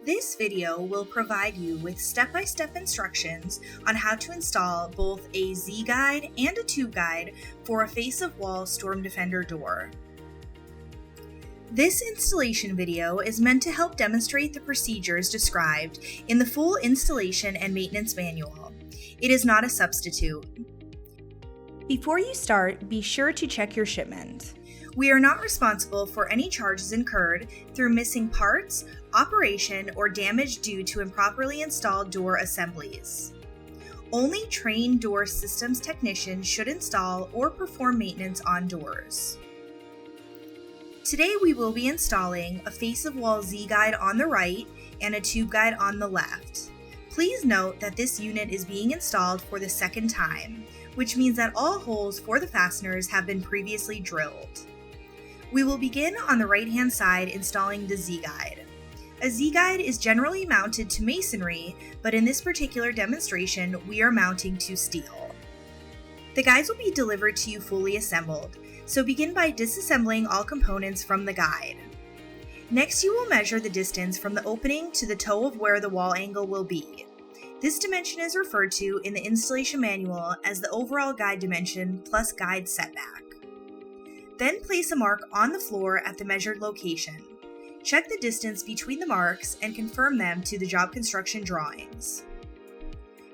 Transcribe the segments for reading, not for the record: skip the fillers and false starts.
This video will provide you with step-by-step instructions on how to install both a Z-guide and a tube guide for a face-of-wall StormDefender door. This installation video is meant to help demonstrate the procedures described in the full installation and maintenance manual. It is not a substitute. Before you start, be sure to check your shipment. We are not responsible for any charges incurred through missing parts, operation, or damage due to improperly installed door assemblies. Only trained door systems technicians should install or perform maintenance on doors. Today we will be installing a face-of-wall Z-guide on the right and a tube guide on the left. Please note that this unit is being installed for the second time, which means that all holes for the fasteners have been previously drilled. We will begin on the right-hand side installing the Z-guide. A Z-guide is generally mounted to masonry, but in this particular demonstration, we are mounting to steel. The guides will be delivered to you fully assembled, so begin by disassembling all components from the guide. Next, you will measure the distance from the opening to the toe of where the wall angle will be. This dimension is referred to in the installation manual as the overall guide dimension plus guide setback. Then place a mark on the floor at the measured location. Check the distance between the marks and confirm them to the job construction drawings.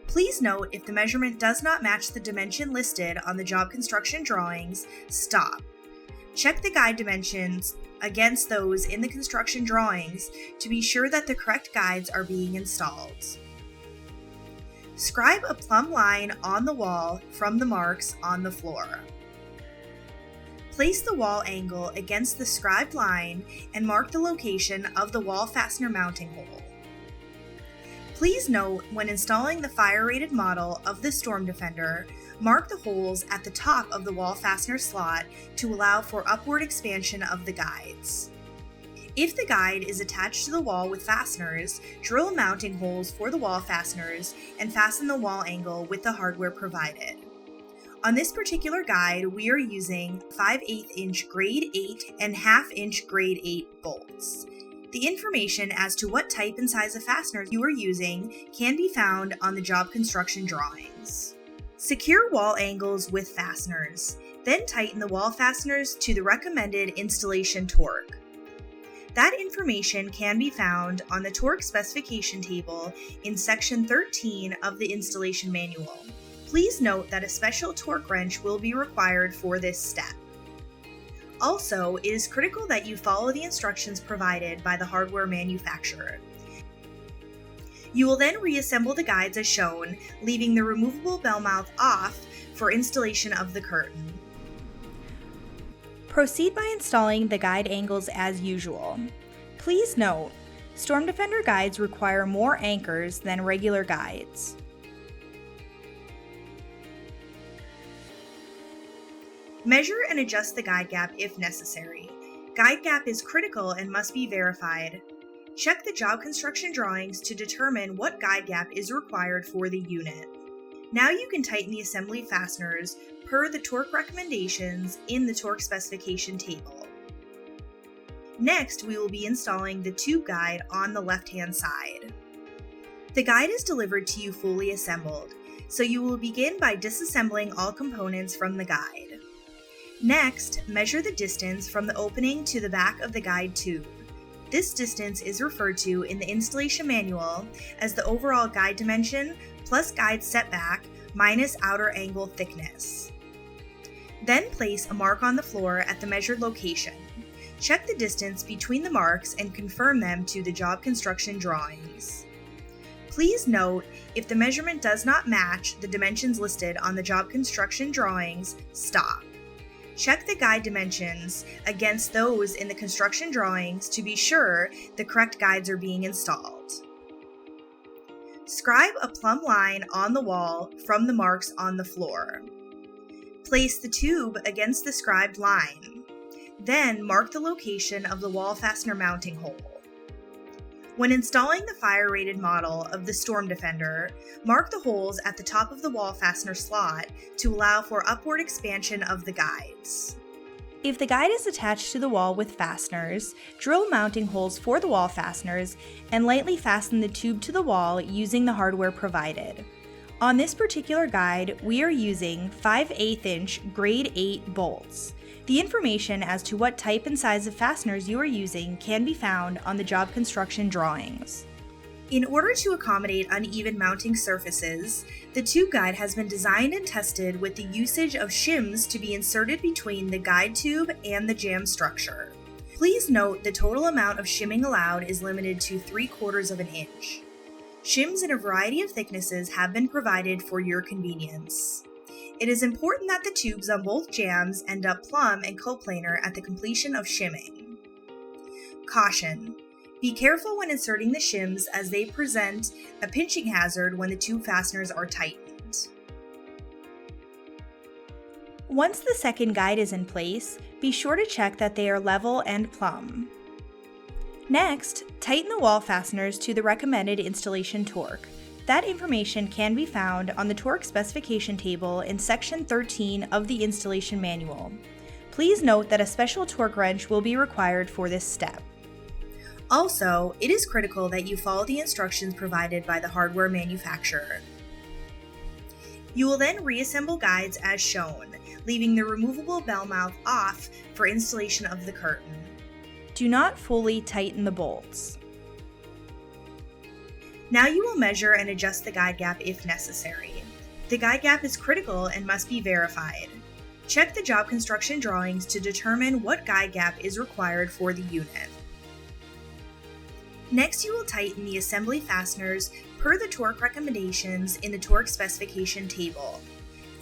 Please note if the measurement does not match the dimension listed on the job construction drawings, stop. Check the guide dimensions against those in the construction drawings to be sure that the correct guides are being installed. Scribe a plumb line on the wall from the marks on the floor. Place the wall angle against the scribed line and mark the location of the wall fastener mounting hole. Please note, when installing the fire-rated model of the StormDefender, mark the holes at the top of the wall fastener slot to allow for upward expansion of the guides. If the guide is attached to the wall with fasteners, drill mounting holes for the wall fasteners and fasten the wall angle with the hardware provided. On this particular guide, we are using 5/8 inch grade 8 and 1/2 inch grade 8 bolts. The information as to what type and size of fasteners you are using can be found on the job construction drawings. Secure wall angles with fasteners, then tighten the wall fasteners to the recommended installation torque. That information can be found on the torque specification table in section 13 of the installation manual. Please note that a special torque wrench will be required for this step. Also, it is critical that you follow the instructions provided by the hardware manufacturer. You will then reassemble the guides as shown, leaving the removable bell mouth off for installation of the curtain. Proceed by installing the guide angles as usual. Please note, StormDefender guides require more anchors than regular guides. Measure and adjust the guide gap if necessary. Guide gap is critical and must be verified. Check the job construction drawings to determine what guide gap is required for the unit. Now you can tighten the assembly fasteners per the torque recommendations in the torque specification table. Next, we will be installing the tube guide on the left-hand side. The guide is delivered to you fully assembled, so you will begin by disassembling all components from the guide. Next, measure the distance from the opening to the back of the guide tube. This distance is referred to in the installation manual as the overall guide dimension plus guide setback minus outer angle thickness. Then place a mark on the floor at the measured location. Check the distance between the marks and confirm them to the job construction drawings. Please note, if the measurement does not match the dimensions listed on the job construction drawings, stop. Check the guide dimensions against those in the construction drawings to be sure the correct guides are being installed. Scribe a plumb line on the wall from the marks on the floor. Place the tube against the scribed line. Then mark the location of the wall fastener mounting hole. When installing the fire-rated model of the StormDefender, mark the holes at the top of the wall fastener slot to allow for upward expansion of the guides. If the guide is attached to the wall with fasteners, drill mounting holes for the wall fasteners and lightly fasten the tube to the wall using the hardware provided. On this particular guide, we are using 5/8 inch grade 8 bolts. The information as to what type and size of fasteners you are using can be found on the job construction drawings. In order to accommodate uneven mounting surfaces, the tube guide has been designed and tested with the usage of shims to be inserted between the guide tube and the jam structure. Please note the total amount of shimming allowed is limited to 3/4 of an inch. Shims in a variety of thicknesses have been provided for your convenience. It is important that the tubes on both jams end up plumb and coplanar at the completion of shimming. Caution: be careful when inserting the shims as they present a pinching hazard when the tube fasteners are tightened. Once the second guide is in place, be sure to check that they are level and plumb. Next, tighten the wall fasteners to the recommended installation torque. That information can be found on the torque specification table in section 13 of the installation manual. Please note that a special torque wrench will be required for this step. Also, it is critical that you follow the instructions provided by the hardware manufacturer. You will then reassemble guides as shown, leaving the removable bell mouth off for installation of the curtain. Do not fully tighten the bolts. Now you will measure and adjust the guide gap if necessary. The guide gap is critical and must be verified. Check the job construction drawings to determine what guide gap is required for the unit. Next, you will tighten the assembly fasteners per the torque recommendations in the torque specification table.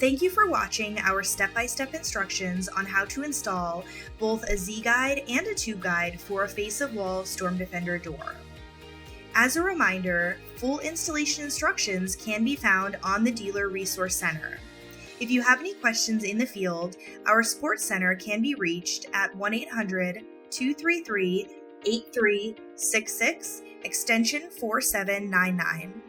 Thank you for watching our step-by-step instructions on how to install both a Z-guide and a tube guide for a face-of-wall StormDefender door. As a reminder, full installation instructions can be found on the Dealer Resource Center. If you have any questions in the field, our support center can be reached at 1-800-233-8366, extension 4799.